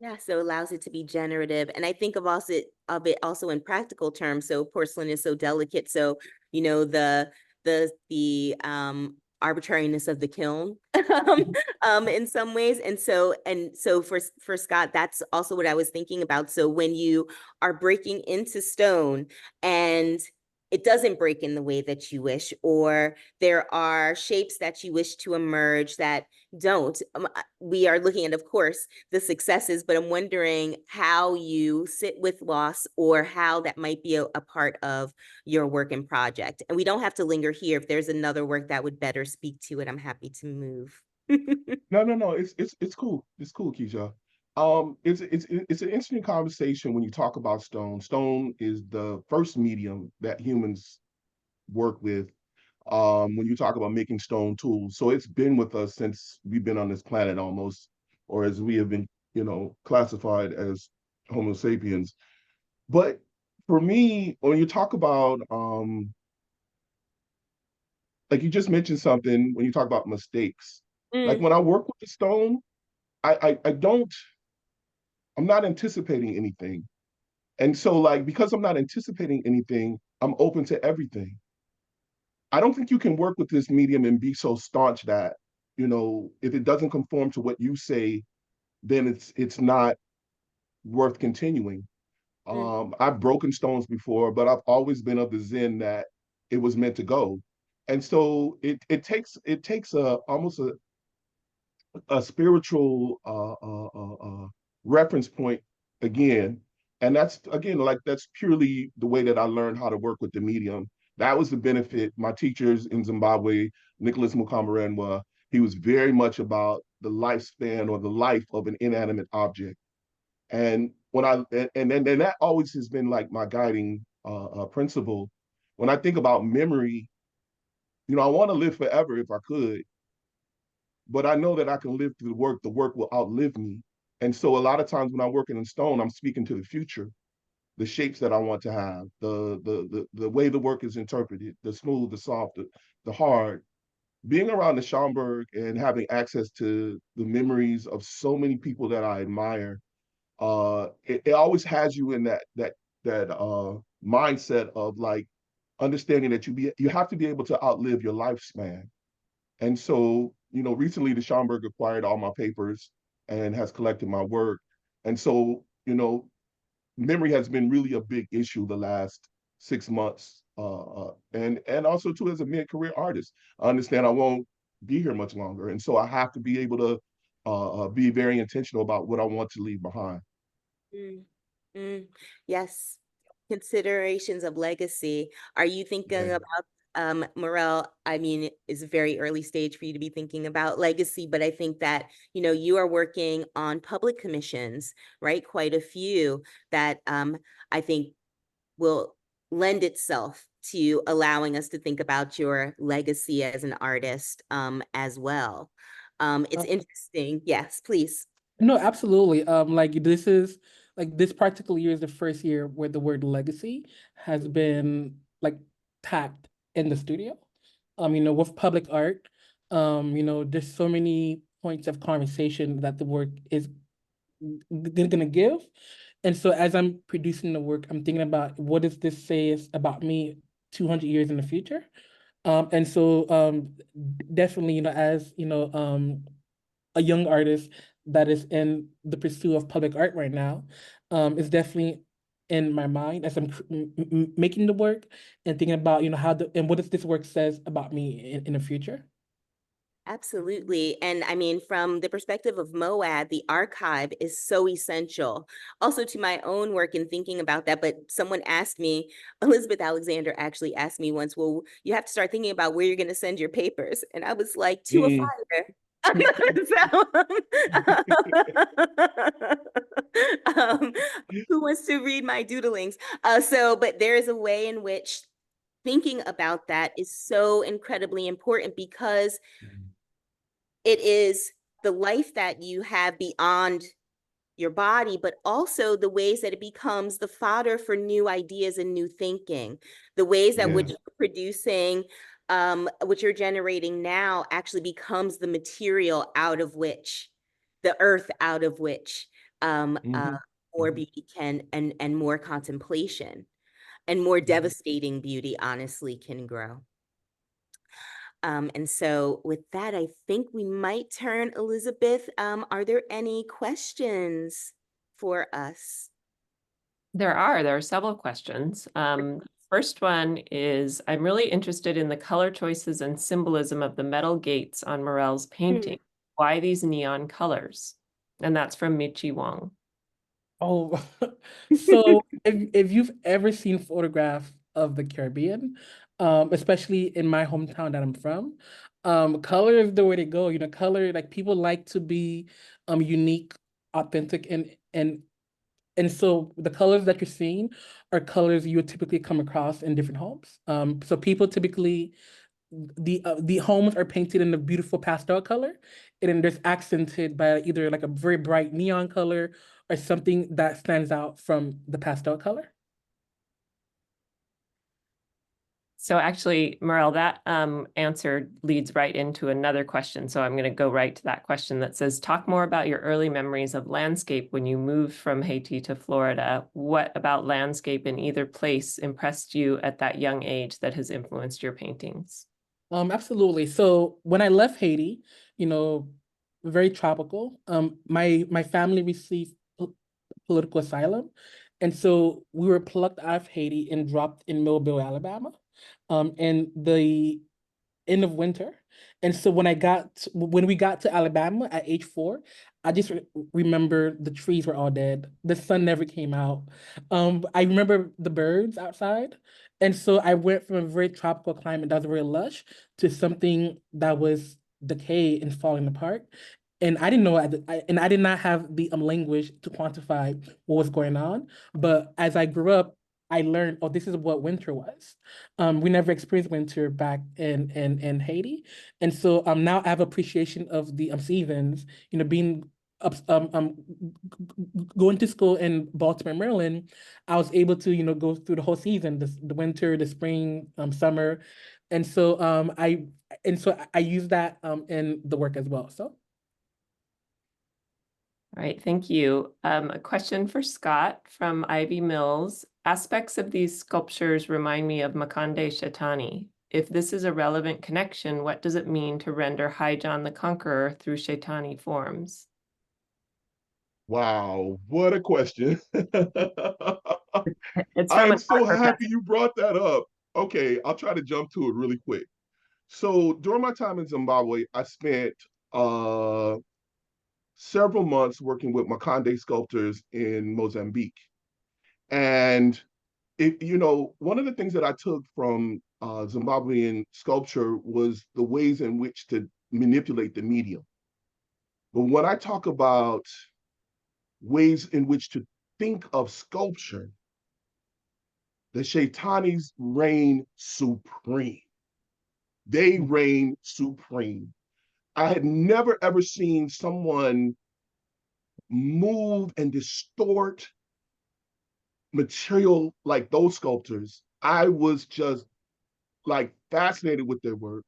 Yeah, so it allows it to be generative. And I think of it also in practical terms. So porcelain is so delicate. So, the arbitrariness of the kiln in some ways. And so for Scott, that's also what I was thinking about. So when you are breaking into stone and it doesn't break in the way that you wish, or there are shapes that you wish to emerge that don't. We are looking at, of course, the successes, but I'm wondering how you sit with loss or how that might be a part of your work and project. And we don't have to linger here. If there's another work that would better speak to it, I'm happy to move. No. It's cool. It's cool, Keisha. It's an interesting conversation when you talk about stone. Stone is the first medium that humans work with. When you talk about making stone tools, so it's been with us since we've been on this planet almost, or as we have been, classified as Homo sapiens. But for me, when you talk about, like you just mentioned something, when you talk about mistakes, like Mm, when I work with the stone, I don't, I'm not anticipating anything. And so like, because I'm not anticipating anything, I'm open to everything. I don't think you can work with this medium and be so staunch that, if it doesn't conform to what you say, then it's not worth continuing. mm, I've broken stones before, but I've always been of the zen that it was meant to go. And so it takes a almost a spiritual reference point again. And that's again, like that's purely the way that I learned how to work with the medium. That was the benefit. My teachers in Zimbabwe, Nicholas Mukambarenwa, he was very much about the lifespan or the life of an inanimate object. And when and that always has been like my guiding principle. When I think about memory, I want to live forever if I could, but I know that I can live through the work will outlive me. And so a lot of times when I'm working in stone, I'm speaking to the future, the shapes that I want to have, the way the work is interpreted, the smooth, the soft, the hard. Being around the Schomburg and having access to the memories of so many people that I admire, it always has you in that mindset of like understanding that you have to be able to outlive your lifespan. And so, recently the Schomburg acquired all my papers and has collected my work. And so, memory has been really a big issue the last 6 months. And also too, as a mid-career artist, I understand I won't be here much longer. And so I have to be able to be very intentional about what I want to leave behind. mm, mm. Yes. Considerations of legacy. Are you thinking Yeah. about Morel? I mean, it's a very early stage for you to be thinking about legacy, but I think that, you are working on public commissions, right? Quite a few that I think will lend itself to allowing us to think about your legacy as an artist as well. It's interesting. Yes, please. No, absolutely. This practical year is the first year where the word legacy has been like tapped in the studio. With public art, there's so many points of conversation that the work is gonna give. And so as I'm producing the work, I'm thinking about what does this say about me 200 years in the future? And so definitely, as a young artist that is in the pursuit of public art right now, is definitely in my mind as I'm making the work and thinking about, and what does this work says about me in the future. Absolutely. And I mean, from the perspective of MoAD, the archive is so essential. Also to my own work in thinking about that, but someone asked me, Elizabeth Alexander actually asked me once, well, you have to start thinking about where you're going to send your papers. And I was like, to a Mm. fire. So, who wants to read my doodlings? But there is a way in which thinking about that is so incredibly important, because it is the life that you have beyond your body, but also the ways that it becomes the fodder for new ideas and new thinking, the ways that which you're producing, what you're generating now actually becomes the material out of which, the earth out of which more beauty can, and more contemplation and more devastating beauty, honestly, can grow. And so with that, I think we might turn, Elizabeth, are there any questions for us? There are several questions. First one is, I'm really interested in the color choices and symbolism of the metal gates on Morel's painting. Why these neon colors? And that's from Michi Wong. Oh, so if you've ever seen photographs of the Caribbean, especially in my hometown that I'm from, color is the way to go. You know, color, like, people like to be unique, authentic, and so the colors that you're seeing are colors you would typically come across in different homes. So people typically, the homes are painted in a beautiful pastel color, and then there's accented by either like a very bright neon color or something that stands out from the pastel color. So actually, Morel, that answer leads right into another question. So I'm going to go right to that question that says, talk more about your early memories of landscape when you moved from Haiti to Florida. What about landscape in either place impressed you at that young age that has influenced your paintings? Absolutely. So when I left Haiti, you know, very tropical, my family received political asylum. And so we were plucked out of Haiti and dropped in Mobile, Alabama, in the end of winter. And so when we got to Alabama at age 4, I just remember the trees were all dead. The sun never came out. I remember the birds outside. And so I went from a very tropical climate that was very lush to something that was decayed and falling apart. And I didn't know, and I did not have the language to quantify what was going on. But as I grew up, I learned, oh, this is what winter was. We never experienced winter back in Haiti. And so now I have appreciation of the seasons, you know, being up, going to school in Baltimore, Maryland. I was able to, you know, go through the whole season, the winter, the spring, summer. And so I use that in the work as well. So. All right, thank you. A question for Scott from Ivy Mills. Aspects of these sculptures remind me of Makande Shetani. If this is a relevant connection, what does it mean to render High John the Conqueror through Shetani forms? Wow, what a question. It's I from am an so art happy professor. you brought that up. Okay, I'll try to jump to it really quick. So during my time in Zimbabwe, I spent several months working with Makande sculptors in Mozambique. And one of the things that I took from Zimbabwean sculpture was the ways in which to manipulate the medium. But when I talk about ways in which to think of sculpture, the Shaitanis reign supreme. They reign supreme. I had never ever seen someone move and distort material like those sculptors. I was just like fascinated with their work.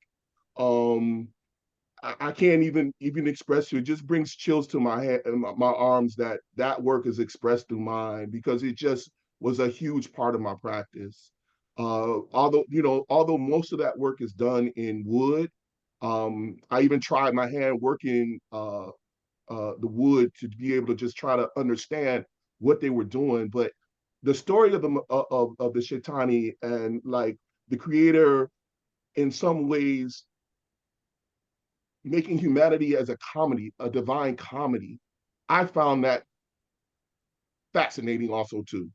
I can't even express to it. It just brings chills to my head and my arms that work is expressed through mine, because it just was a huge part of my practice. Although most of that work is done in wood, I even tried my hand working the wood to be able to just try to understand what they were doing. But the story of the Shaitani, and like the creator in some ways making humanity as a comedy, a divine comedy, I found that fascinating also too.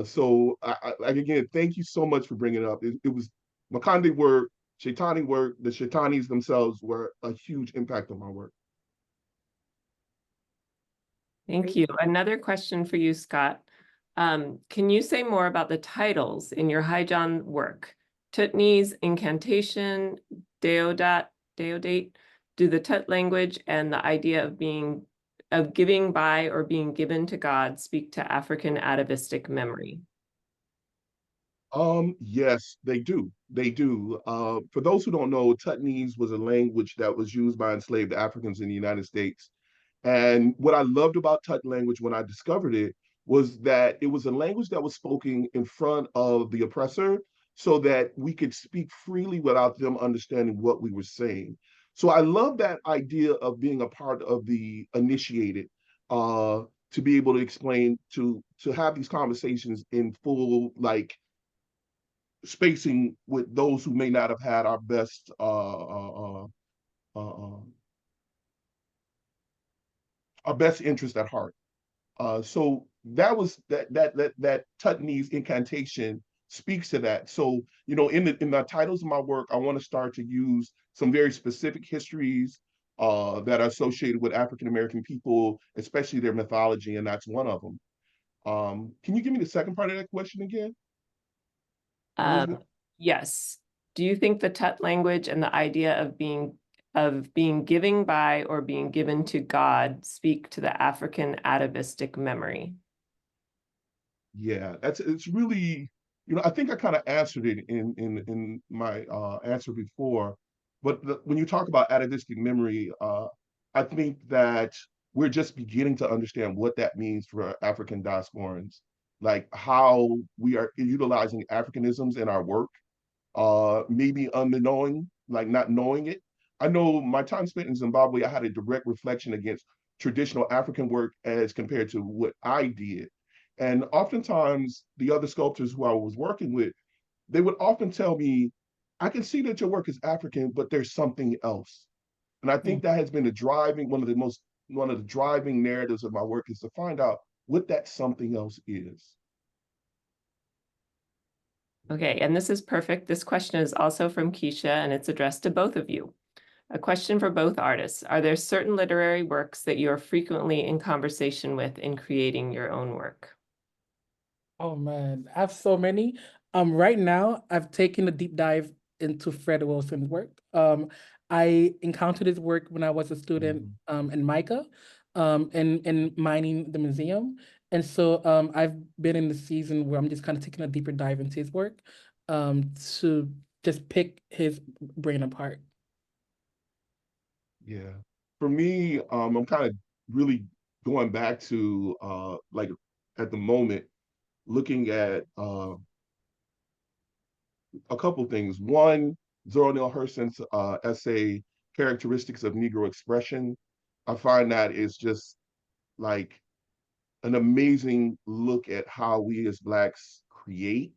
So again, thank you so much for bringing it up. It was Makande work, Shaitani work, the Shaitanis themselves were a huge impact on my work. Thank you. Another question for you, Scott. Can you say more about the titles in your Haijan work? Tutni's incantation, Deodate, do the Tut language and the idea of giving by or being given to God speak to African atavistic memory? Yes, they do. They do. For those who don't know, Tutnese was a language that was used by enslaved Africans in the United States. And what I loved about Tut language when I discovered it was that it was a language that was spoken in front of the oppressor so that we could speak freely without them understanding what we were saying. So I love that idea of being a part of the initiated, to be able to explain, to have these conversations in full, like, spacing with those who may not have had uh, our best interest at heart. So that was that Tutney's incantation speaks to that. So, you know, in the titles of my work, I want to start to use some very specific histories that are associated with African American people, especially their mythology, and that's one of them. Can you give me the second part of that question again, Elizabeth? Yes. Do you think the Tut language and the idea of being giving by or being given to God speak to the African atavistic memory? Yeah, it's really, you know, I think I kind of answered it in my answer before, but when you talk about atavistic memory, I think that we're just beginning to understand what that means for African diasporans, like how we are utilizing Africanisms in our work, maybe unknowing, like not knowing it. I know my time spent in Zimbabwe, I had a direct reflection against traditional African work as compared to what I did. And oftentimes, the other sculptors who I was working with, they would often tell me, I can see that your work is African, but there's something else. And I think that has been one of the driving narratives of my work is to find out what that something else is. Okay, and this is perfect. This question is also from Keisha, and it's addressed to both of you. A question for both artists. Are there certain literary works that you are frequently in conversation with in creating your own work? Oh man, I have so many. Right now I've taken a deep dive into Fred Wilson's work. I encountered his work when I was a student in MICA, in mining the museum. And so I've been in the season where I'm just kind of taking a deeper dive into his work, to just pick his brain apart. Yeah. For me, I'm kind of really going back to like at the moment, looking at a couple things. One, Zora Neale Hurston's essay, Characteristics of Negro Expression. I find that is just like an amazing look at how we as Blacks create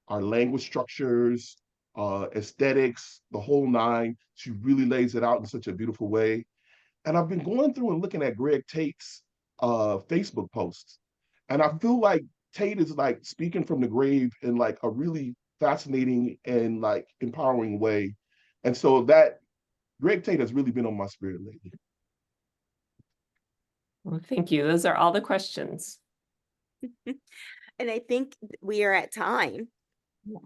our language structures, aesthetics, the whole nine. She really lays it out in such a beautiful way. And I've been going through and looking at Greg Tate's Facebook posts. And I feel like Tate is like speaking from the grave in like a really fascinating and like empowering way. And so that Greg Tate has really been on my spirit lately. Well, thank you. Those are all the questions. And I think we are at time. Yeah.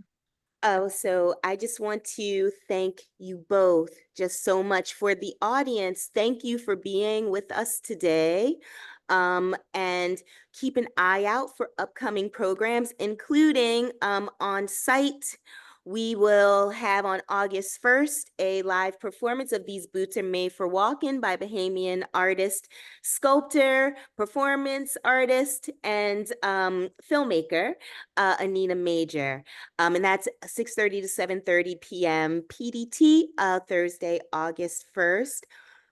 Oh, so I just want to thank you both just so much. For the audience, thank you for being with us today. And keep an eye out for upcoming programs, including on site. We will have on August 1st a live performance of These Boots Are Made for Walking by Bahamian artist, sculptor, performance artist, and filmmaker, Anina Major. And that's 6:30 to 7:30 p.m. PDT, Thursday, August 1st.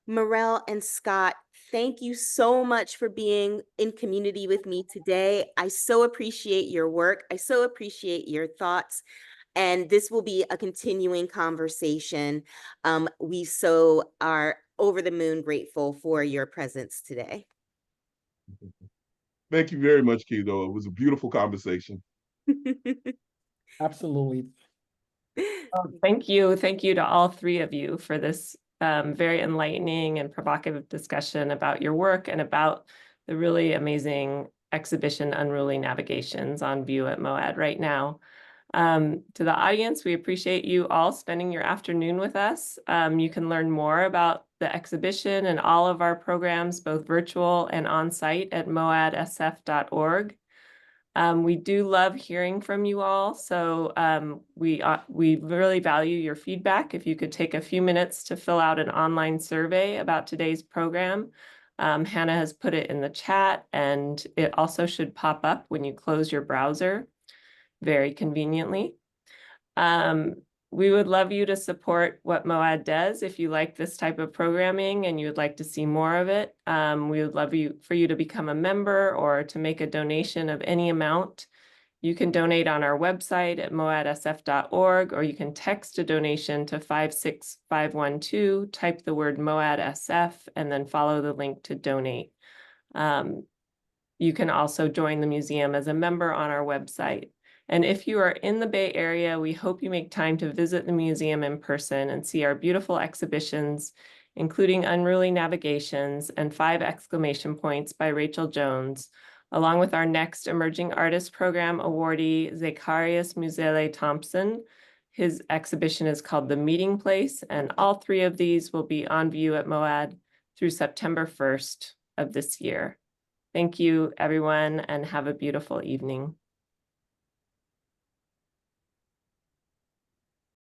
Morel and Scott, thank you so much for being in community with me today. I so appreciate your work. I so appreciate your thoughts. And this will be a continuing conversation. We so are over the moon grateful for your presence today. Thank you very much, Kido. It was a beautiful conversation. Absolutely. Thank you. Thank you to all three of you for this very enlightening and provocative discussion about your work and about the really amazing exhibition Unruly Navigations on view at MoAD right now. To the audience, we appreciate you all spending your afternoon with us. You can learn more about the exhibition and all of our programs, both virtual and on-site at moadsf.org. We do love hearing from you all, so we really value your feedback. If you could take a few minutes to fill out an online survey about today's program. Hannah has put it in the chat, and it also should pop up when you close your browser very conveniently. We would love you to support what MoAD does. If you like this type of programming and you would like to see more of it, we would love for you to become a member or to make a donation of any amount. You can donate on our website at moadsf.org, or you can text a donation to 56512, type the word MoAD-SF, and then follow the link to donate. You can also join the museum as a member on our website. And if you are in the Bay Area, we hope you make time to visit the museum in person and see our beautiful exhibitions, including Unruly Navigations and 5 exclamation points by Rachel Jones, along with our next Emerging Artist Program awardee, Zacharias Muzele Thompson. His exhibition is called The Meeting Place, and all 3 of these will be on view at MoAD through September 1st of this year. Thank you, everyone, and have a beautiful evening.